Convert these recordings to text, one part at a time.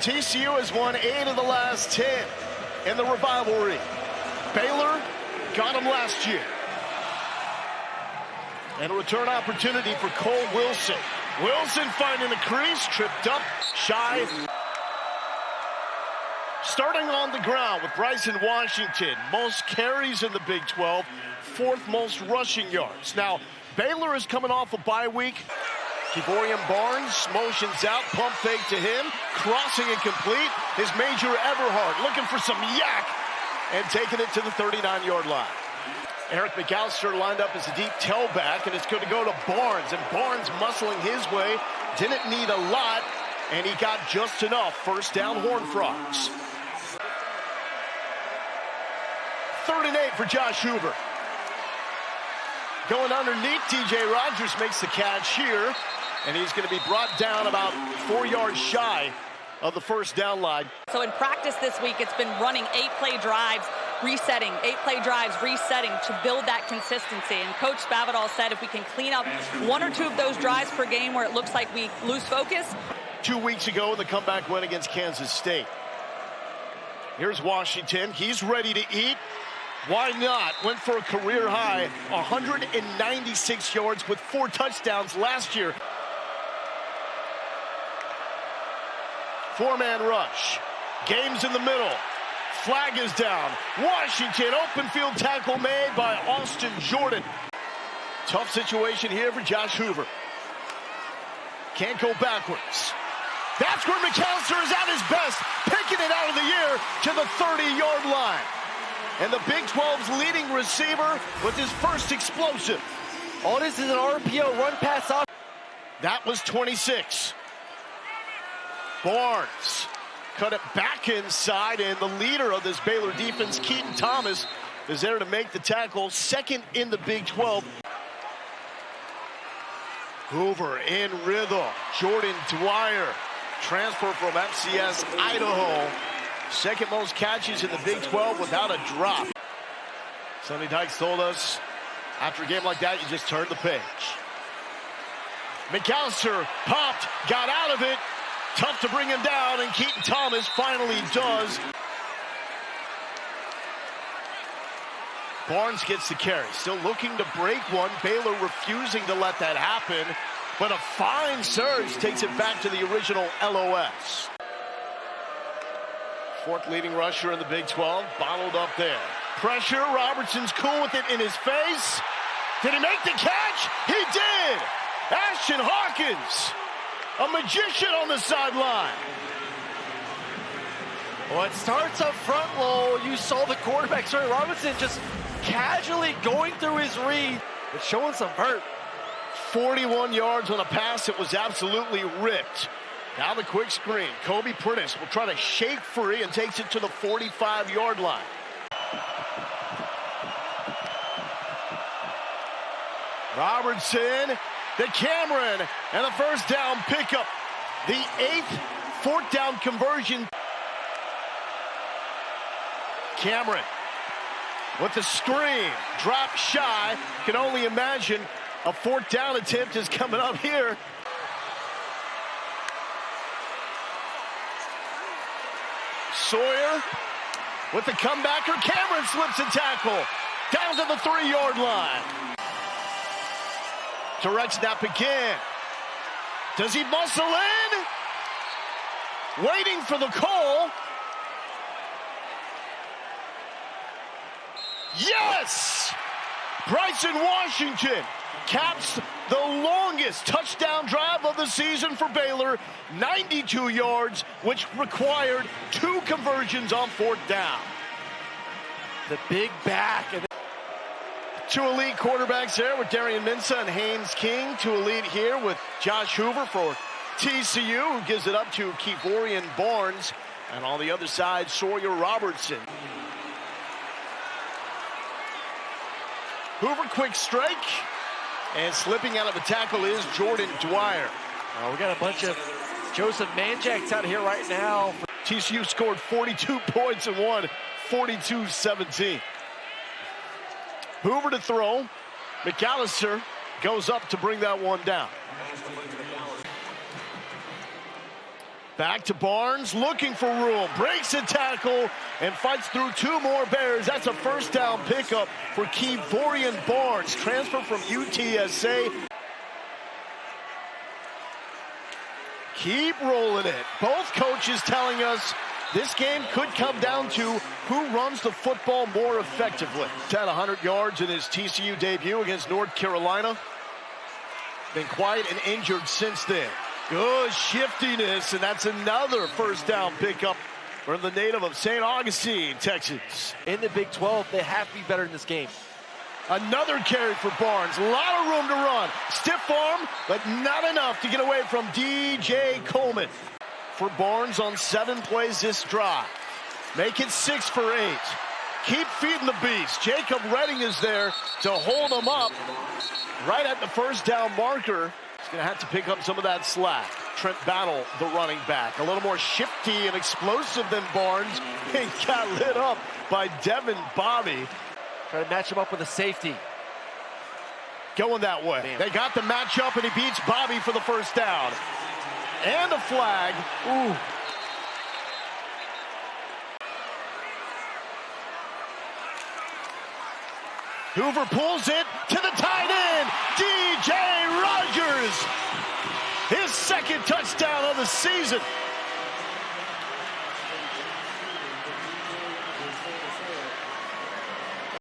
TCU has won 8 of the last 10 in the rivalry. Baylor got them last year. And a return opportunity for Cole Wilson. Wilson finding the crease, tripped up, shy. Starting on the ground with Bryson Washington. Most carries in the Big 12, 4th most rushing yards. Now, Baylor is coming off a bye week. Kevorian Barnes motions out, pump fake to him, crossing incomplete. Is Major Everhart looking for some yak and taking it to the 39-yard line. Eric McAllister lined up as a deep tailback, and it's going to go to Barnes, and Barnes muscling his way. Didn't need a lot, and he got just enough. First down, Horned Frogs. 3rd and 8 for Josh Hoover. Going underneath, T.J. Rogers makes the catch here, and he's going to be brought down about 4 yards shy of the first down line. So in practice this week, it's been running 8-play drives, resetting, 8-play drives, resetting to build that consistency. And Coach Spavital said if we can clean up 1 or 2 of those drives per game where it looks like we lose focus. 2 weeks ago in the comeback win against Kansas State. Here's Washington. He's ready to eat. Why not? Went for a career high, 196 yards with 4 touchdowns last year. 4-man rush. Game's in the middle. Flag is down. Washington, open field tackle made by Austin Jordan. Tough situation here for Josh Hoover. Can't go backwards. That's where McAllister is at his best, picking it out of the air to the 30-yard line. And the Big 12's leading receiver with his first explosive. All this is an RPO run pass off. That was 26. Barnes cut it back inside, and the leader of this Baylor defense, Keaton Thomas, is there to make the tackle. 2nd in the Big 12. Hoover in rhythm. Jordan Dwyer, transfer from FCS Idaho. 2nd most catches in the Big 12 without a drop. Sonny Dykes told us, after a game like that, you just turn the page. McAllister popped, got out of it. Tough to bring him down, and Keaton Thomas finally does. Barnes gets the carry, still looking to break one. Baylor refusing to let that happen, but a fine surge takes it back to the original LOS. 4th leading rusher in the Big 12, bottled up there. Pressure, Robertson's cool with it in his face. Did he make the catch? He did! Ashton Hawkins, a magician on the sideline. Well, it starts up front, Lowell. You saw the quarterback, Sorry, Robinson, just casually going through his read, but showing some vert. 41 yards on a pass that was absolutely ripped. Now the quick screen. Kobe Prentice will try to shake free and takes it to the 45-yard line. Robertson to Cameron, and the first down pickup. The 8th 4th down conversion. Cameron with the screen, drop shy. Can only imagine a 4th down attempt is coming up here. Sawyer with the comebacker. Cameron slips a tackle down to the 3-yard line. Direct snap again. Does he muscle in? Waiting for the call. Yes! Bryson Washington caps the longest touchdown drive of the season for Baylor. 92 yards, which required 2 conversions on 4th down. The big back. 2 elite quarterbacks there with Darian Mensah and Haynes King. 2 elite here with Josh Hoover for TCU, who gives it up to Kevorian Barnes. And on the other side, Sawyer Robertson. Hoover, quick strike. And slipping out of the tackle is Jordan Dwyer. We got a bunch of Joseph Manjaks out here right now. TCU scored 42 points and won 42-17. Hoover to throw. McAllister goes up to bring that one down. Back to Barnes, looking for room, breaks a tackle, and fights through two more Bears. That's a first down pickup for Kevorian Barnes, transfer from UTSA. Keep rolling it. Both coaches telling us this game could come down to who runs the football more effectively. He's had 100 yards in his TCU debut against North Carolina. Been quiet and injured since then. Good shiftiness, and that's another first down pickup from the native of St. Augustine, Texas. In the Big 12, they have to be better in this game. Another carry for Barnes. A lot of room to run. Stiff arm, but not enough to get away from DJ Coleman. For Barnes on 7 plays this drive. Make it 6 for 8. Keep feeding the beast. Jacob Redding is there to hold him up right at the first down marker. He's going to have to pick up some of that slack. Trent Battle, the running back. A little more shifty and explosive than Barnes. He got lit up by Devin Bobby. Try to match him up with a safety. Going that way. Damn. They got the matchup, and he beats Bobby for the first down. And a flag. Ooh. Hoover pulls it to the tight end. DJ Rogers. His second touchdown of the season.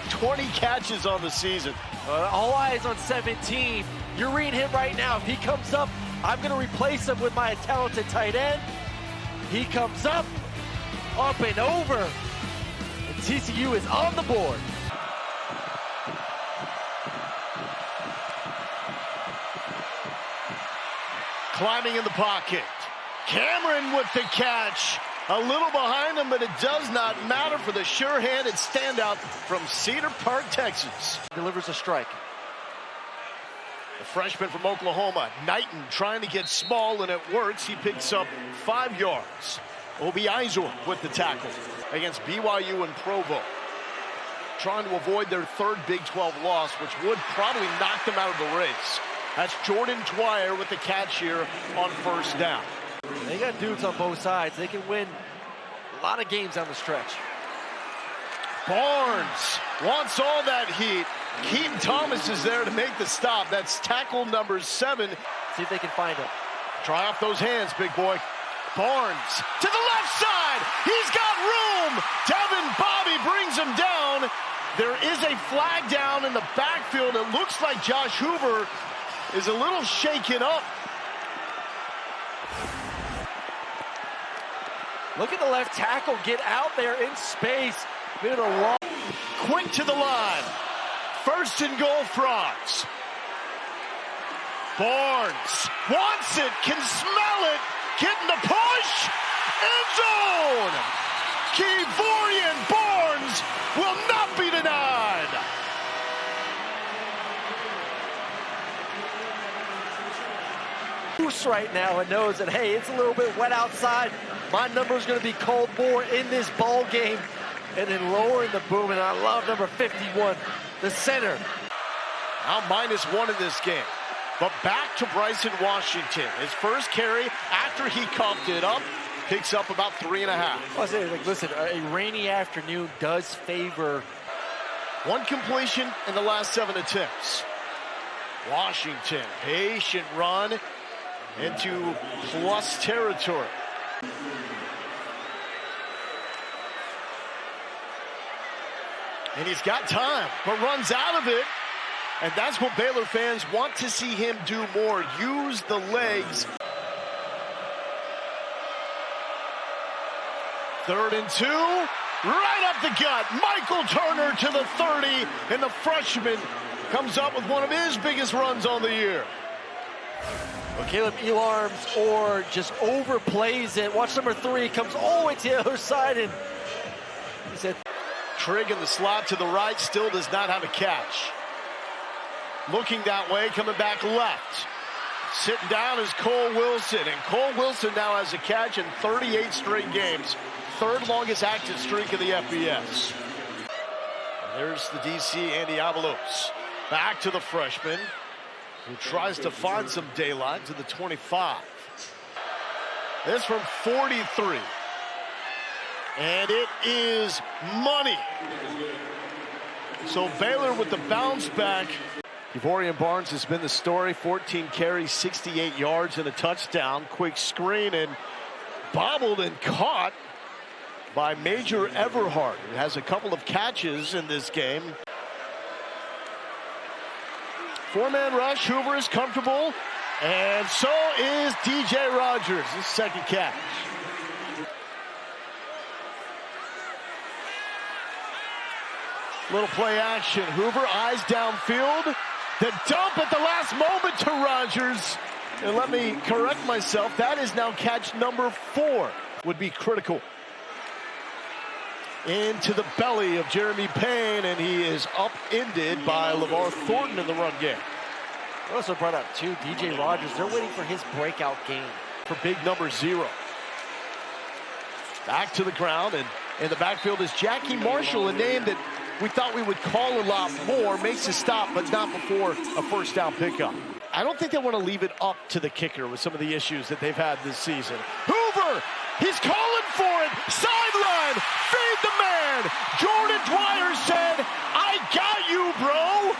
"20 catches on the season. All eyes on 17. You're reading him right now. If he comes up, I'm going to replace him with my talented tight end. He comes up and over. And TCU is on the board. Climbing in the pocket. Cameron with the catch. A little behind him, but it does not matter for the sure-handed standout from Cedar Park, Texas. Delivers a strike. The freshman from Oklahoma, Knighton, trying to get small, and it works. He picks up 5 yards. Obi Izor with the tackle against BYU and Provo. Trying to avoid their third Big 12 loss, which would probably knock them out of the race. That's Jordan Dwyer with the catch here on first down. They got dudes on both sides. They can win a lot of games down the stretch. Barnes wants all that heat. Keaton Thomas is there to make the stop. That's tackle number 7. See if they can find him. Try off those hands, big boy. Barnes to the left side. He's got room. Devin Bobby brings him down. There is a flag down in the backfield. It looks like Josh Hoover is a little shaken up. Look at the left tackle get out there in space. Made a long. Quick to the line. First and goal, Frogs. Barnes wants it, can smell it, getting the push. End zone. Kevorian Barnes will not be denied. Right now and knows that, hey, it's a little bit wet outside. My number is going to be called more in this ball game. And then lowering the boom, and I love number 51, the center. Now -1 in this game. But back to Bryson Washington. His first carry after he coughed it up, picks up about 3.5. I was saying, like, listen, a rainy afternoon does favor. 1 completion in the last 7 attempts. Washington, patient run into plus territory. And he's got time, but runs out of it. And that's what Baylor fans want to see him do more. Use the legs. 3rd and 2. Right up the gut. Michael Turner to the 30. And the freshman comes up with one of his biggest runs on the year. Well, Caleb Elarms or just overplays it. Watch number 3, comes all the way to the other side, and he said, Trigg in the slot to the right, still does not have a catch. Looking that way, coming back left. Sitting down is Cole Wilson, and Cole Wilson now has a catch in 38 straight games. 3rd longest active streak in the FBS. And there's the DC, Andy Avalos. Back to the freshman, who tries to find some daylight to the 25. This from 43. And it is money. So Baylor with the bounce back. Ivorian Barnes has been the story. 14 carries, 68 yards, and a touchdown. Quick screen and bobbled and caught by Major Everhart, who has a couple of catches in this game. Four-man rush. Hoover is comfortable, and so is DJ Rogers, his second catch. Little play action. Hoover, eyes downfield. The dump at the last moment to Rogers. And let me correct myself. That is now catch number 4. Would be critical. Into the belly of Jeremy Payne, and he is upended by LeVar Thornton in the run game. I also brought up, too, DJ Rogers. They're waiting for his breakout game. For big number 0. Back to the ground, and in the backfield is Jackie Marshall, a name that we thought we would call a lot more. Makes a stop, but not before a first down pickup. I don't think they want to leave it up to the kicker with some of the issues that they've had this season. Hoover, he's calling for it. Sideline, feed the man. Jordan Dwyer said, I got you, bro.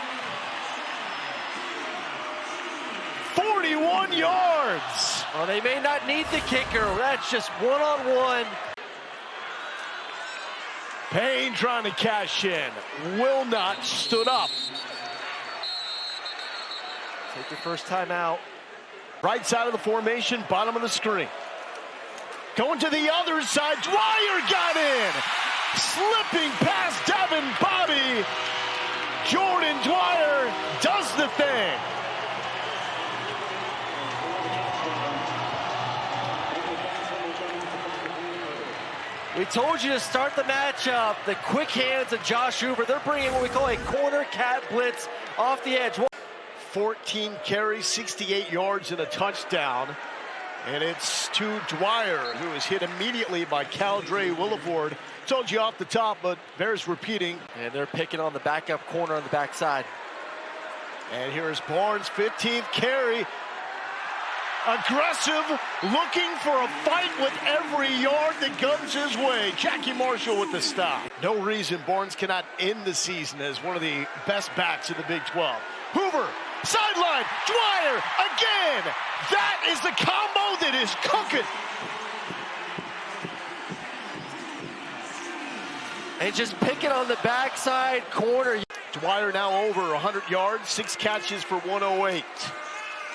41 yards. Well, they may not need the kicker. That's just one-on-one. Payne trying to cash in. Will not, stood up. Take your first time out. Right side of the formation, bottom of the screen. Going to the other side, Dwyer got in. Slipping past Devin Bobby. Jordan Dwyer does the thing. We told you to start the matchup. The quick hands of Josh Hoover. They're bringing what we call a corner cat blitz off the edge. 14 carries, 68 yards, and a touchdown. And it's to Dwyer, who is hit immediately by Caldre Williford. Told you off the top, but bears repeating. And they're picking on the backup corner on the backside. And here's Barnes, 15th carry. Aggressive, looking for a fight with every yard that comes his way. Jackie Marshall with the stop. No reason Barnes cannot end the season as one of the best backs in the Big 12. Hoover, sideline, Dwyer again. That is the combo that is cooking. And just picking on the backside corner. Dwyer now over 100 yards, 6 catches for 108.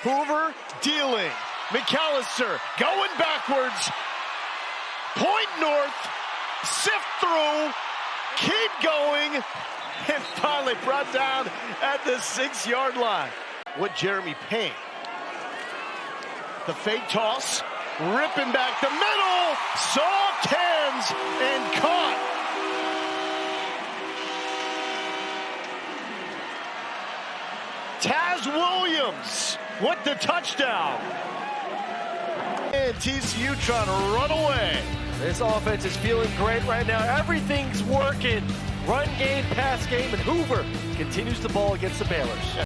Hoover dealing. McAllister going backwards. Point north. Sift through. Keep going. And finally brought down at the 6-yard line. With Jeremy Payne. The fake toss. Ripping back the middle. Soft hands and caught. Taz Williams with the touchdown. And TCU trying to run away. This offense is feeling great right now. Everything's working. Run game, pass game, and Hoover continues the ball against the Baylors.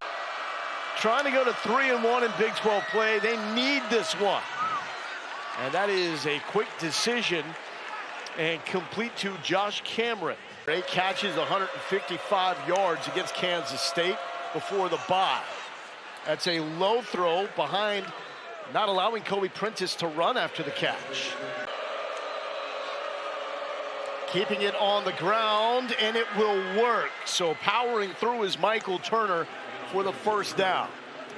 Trying to go to 3-1 in Big 12 play. They need this one. And that is a quick decision and complete to Josh Cameron. 8 catches, 155 yards against Kansas State before the bye. That's a low throw behind, not allowing Kobe Prentice to run after the catch. Keeping it on the ground, and it will work. So powering through is Michael Turner for the first down.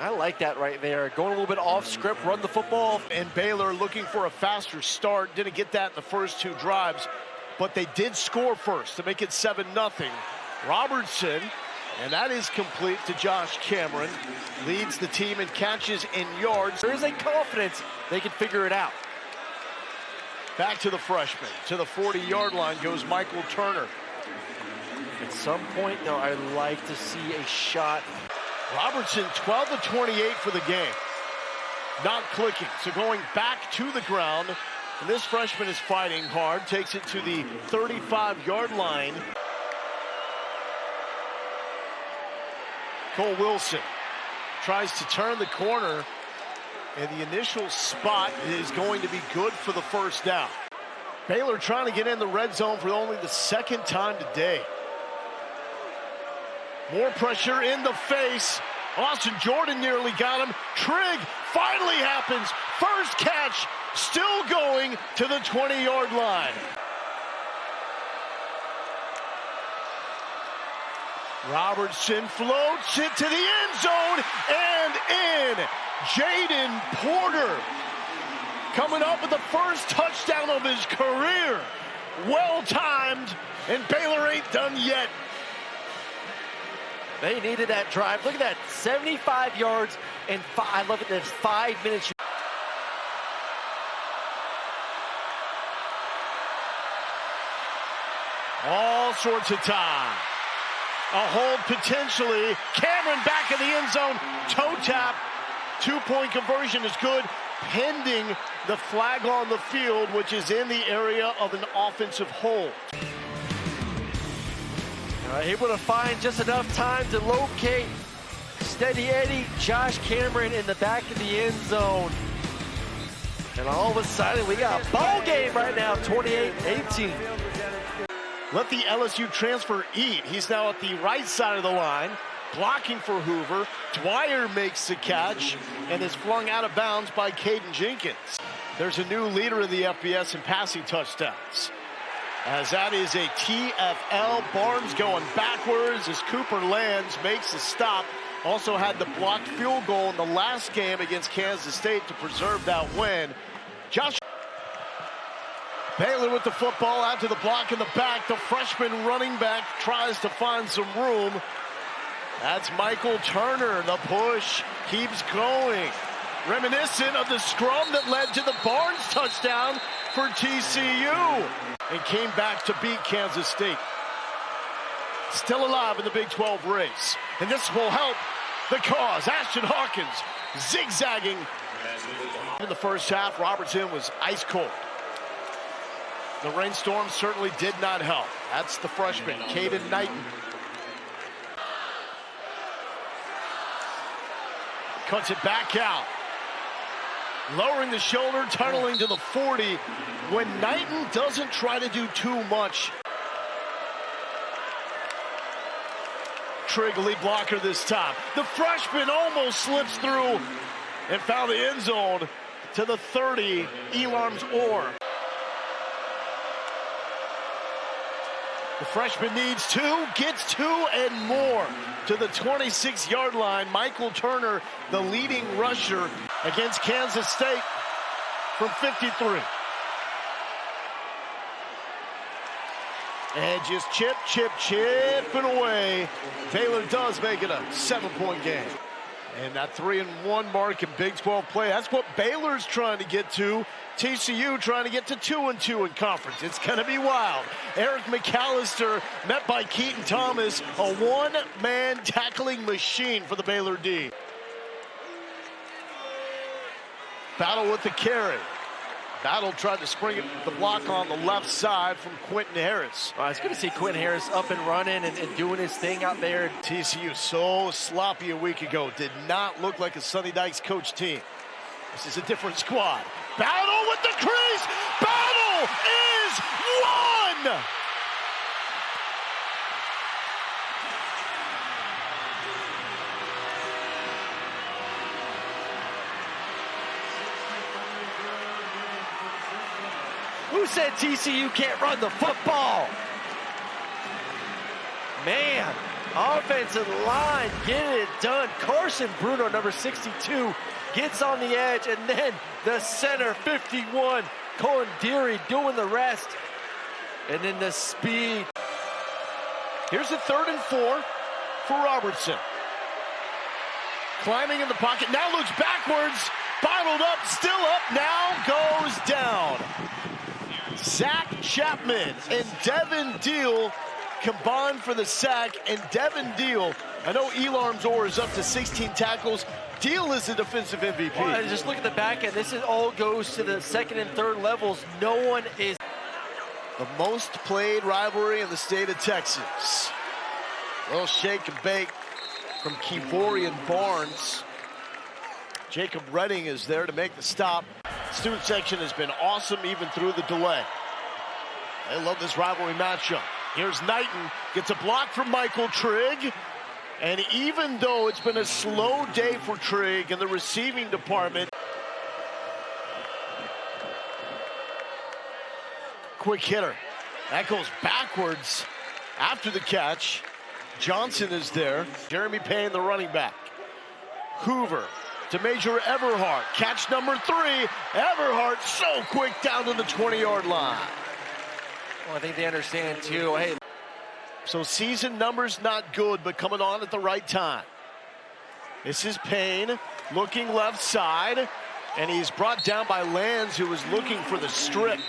I like that right there. Going a little bit off script, run the football. And Baylor looking for a faster start. Didn't get that in the first 2 drives, but they did score first to make it 7-0. Robertson, and that is complete to Josh Cameron. Leads the team in catches and yards. There is a confidence they can figure it out. Back to the freshman. To the 40-yard line goes Michael Turner. At some point, though, I'd like to see a shot. Robertson, 12 of 28 for the game. Not clicking, so going back to the ground. And this freshman is fighting hard. Takes it to the 35-yard line. Cole Wilson tries to turn the corner. And the initial spot is going to be good for the first down. Baylor trying to get in the red zone for only the second time today. More pressure in the face. Austin Jordan nearly got him. Trigg finally happens. First catch, still going to the 20-yard line. Robertson floats it to the end zone and in. Jaden Porter coming up with the first touchdown of his career. Well-timed, and Baylor ain't done yet. They needed that drive. Look at that, 75 yards and I love it, there's 5 minutes. All sorts of time. A hold potentially. Cameron back in the end zone. Toe tap. 2-point conversion is good, pending the flag on the field, which is in the area of an offensive hold. Able to find just enough time to locate Steady Eddie, Josh Cameron in the back of the end zone. And all of a sudden, we got a ball game right now, 28-18. Let the LSU transfer eat. He's now at the right side of the line, blocking for Hoover. Dwyer makes the catch and is flung out of bounds by Caden Jenkins. There's a new leader in the FBS in passing touchdowns, as that is a TFL. Barnes going backwards as Cooper Lands makes a stop. Also had the blocked field goal in the last game against Kansas State to preserve that win. Josh Baylor with the football out to the block in the back. The freshman running back tries to find some room. That's Michael Turner. The push keeps going. Reminiscent of the scrum that led to the Barnes touchdown for TCU. And came back to beat Kansas State. Still alive in the Big 12 race. And this will help the cause. Ashton Hawkins zigzagging. In the first half, Robertson was ice cold. The rainstorm certainly did not help. That's the freshman, Caden Knighton. Cuts it back out. Lowering the shoulder, tunneling to the 40. When Knighton doesn't try to do too much. Trigg lead blocker this time. The freshman almost slips through and found the end zone to the 30, Elarms Orr. The freshman needs two, gets two and more to the 26-yard line. Michael Turner, the leading rusher against Kansas State from 53. And just chipping away. Baylor does make it a 7-point game. And that 3-1 mark in Big 12 play, that's what Baylor's trying to get to. TCU trying to get to 2-2 in conference. It's going to be wild. Eric McAllister met by Keaton Thomas, a one-man tackling machine for the Baylor D. Battle with the carry. Battle tried to spring it, the block on the left side from Quentin Harris. It's good to see Quentin Harris up and running and doing his thing out there. TCU so sloppy a week ago. Did not look like a Sonny Dykes coach team. This is a different squad. Battle with the crease. Battle is won. Who said TCU can't run the football? Man, offensive line, get it done. Carson Bruno, number 62, gets on the edge, and then the center, 51, Colin Deary doing the rest. And then the speed. Here's a 3rd and 4 for Robertson. Climbing in the pocket, now looks backwards, bottled up, still up, now goes down. Zach Chapman and Devin Deal combined for the sack, and Devin Deal, I know Elarms Orr is up to 16 tackles. Deal is the defensive MVP. Well, just look at the back end. This is all goes to the 2nd and 3rd levels. No one is. The most played rivalry in the state of Texas. A little shake and bake from Kevorian Barnes. Jacob Redding is there to make the stop. Student section has been awesome even through the delay. They love this rivalry matchup. Here's Knighton, gets a block from Michael Trigg. And even though it's been a slow day for Trigg in the receiving department, quick hitter. That goes backwards after the catch. Johnson is there. Jeremy Payne, the running back. Hoover to Major Everhart. Catch number 3. Everhart so quick down to the 20-yard line. Well, I think they understand, too. Hey. So season numbers not good, but coming on at the right time. This is Payne looking left side, and he's brought down by Lands, who was looking for the strip.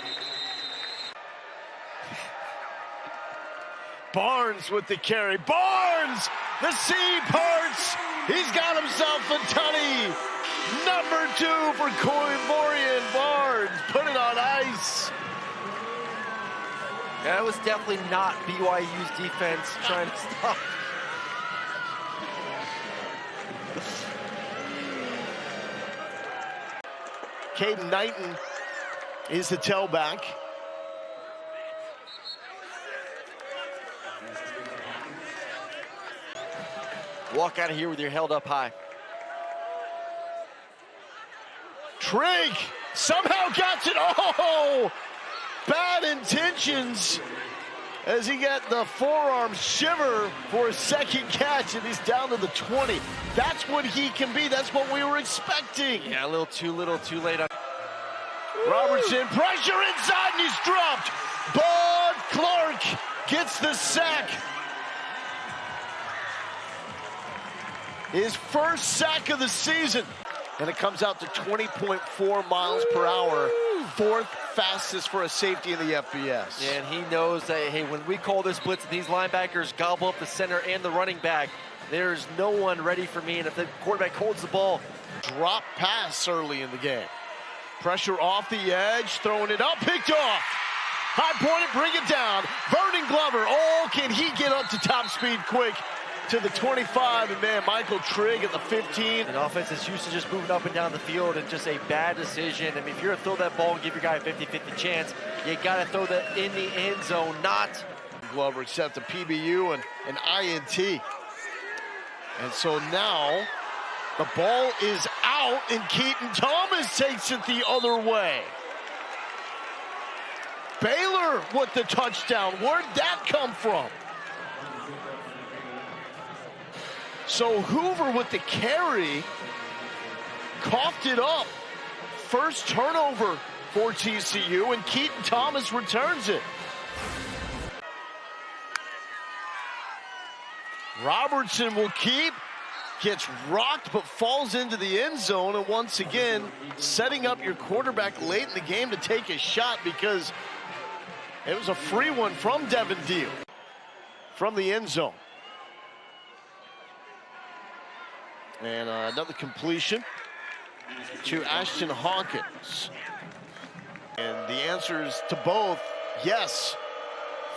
Barnes with the carry. Barnes! The seam parts! He's got himself a tutty! Number 2 for Coivorian. Barnes put it on ice. That was definitely not BYU's defense trying to stop. Caden Knighton is the tailback. Walk out of here with your held up high. Trigg somehow got it. Oh! Bad intentions as he got the forearm shiver for a second catch, and he's down to the 20. That's what he can be. That's what we were expecting. Yeah, a little too late. Robertson, pressure inside, and he's dropped. Bud Clark gets the sack. His first sack of the season. And it comes out to 20.4 miles per hour. 4th fastest for a safety in the FBS. Yeah, and he knows that, hey, when we call this blitz and these linebackers gobble up the center and the running back, there's no one ready for me. And if the quarterback holds the ball. Drop pass early in the game. Pressure off the edge, throwing it up, picked off. High point it, bring it down. Vernon Glover, oh, can he get up to top speed quick to the 25, and man, Michael Trigg at the 15. And offense is used to just moving up and down the field, and just a bad decision. I mean, if you're gonna throw that ball and give your guy a 50-50 chance, you gotta throw that in the end zone, not. Glover set the PBU and an INT. And so now the ball is out, and Keaton Thomas takes it the other way. Baylor with the touchdown. Where'd that come from? So Hoover with the carry, coughed it up. First turnover for TCU, and Keaton Thomas returns it. Robertson will keep, gets rocked but falls into the end zone, and once again, setting up your quarterback late in the game to take a shot, because it was a free one from Devin Deal from the end zone. And another completion to Ashton Hawkins. And the answers to both, yes.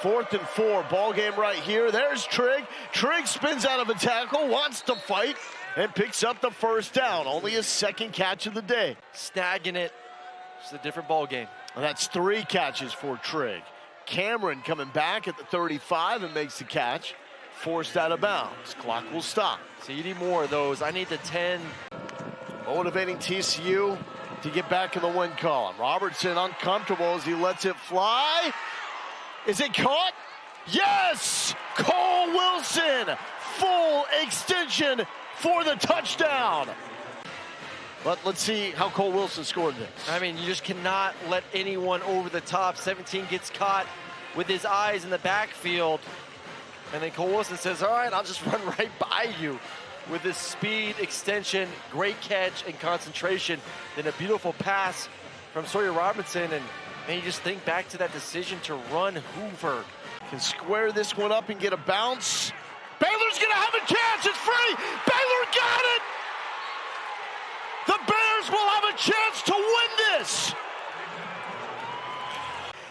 4th and 4, ball game right here. There's Trigg. Trigg spins out of a tackle, wants to fight, and picks up the first down. Only his 2nd catch of the day. Snagging it. It's a different ball game. And that's 3 catches for Trigg. Cameron coming back at the 35 and makes the catch. Forced out of bounds. Clock will stop. So you need more of those. I need the 10. Motivating TCU to get back in the win column. Robertson uncomfortable as he lets it fly. Is it caught? Yes! Cole Wilson, full extension for the touchdown. But let's see how Cole Wilson scored this. I mean, you just cannot let anyone over the top. 17 gets caught with his eyes in the backfield. And then Cole Wilson says, all right, I'll just run right by you with his speed, extension, great catch, and concentration. Then a beautiful pass from Sawyer Robinson. And you just think back to that decision to run Hoover. Can square this one up and get a bounce. Baylor's going to have a chance. It's free. Baylor got it. The Bears will have a chance to win this.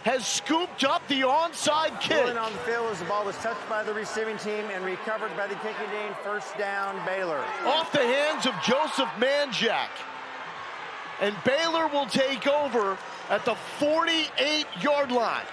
has scooped up the onside kick. Dueling on the field as the ball was touched by the receiving team and recovered by the kicking team. First down, Baylor. Off the hands of Joseph Manjack. And Baylor will take over at the 48-yard line.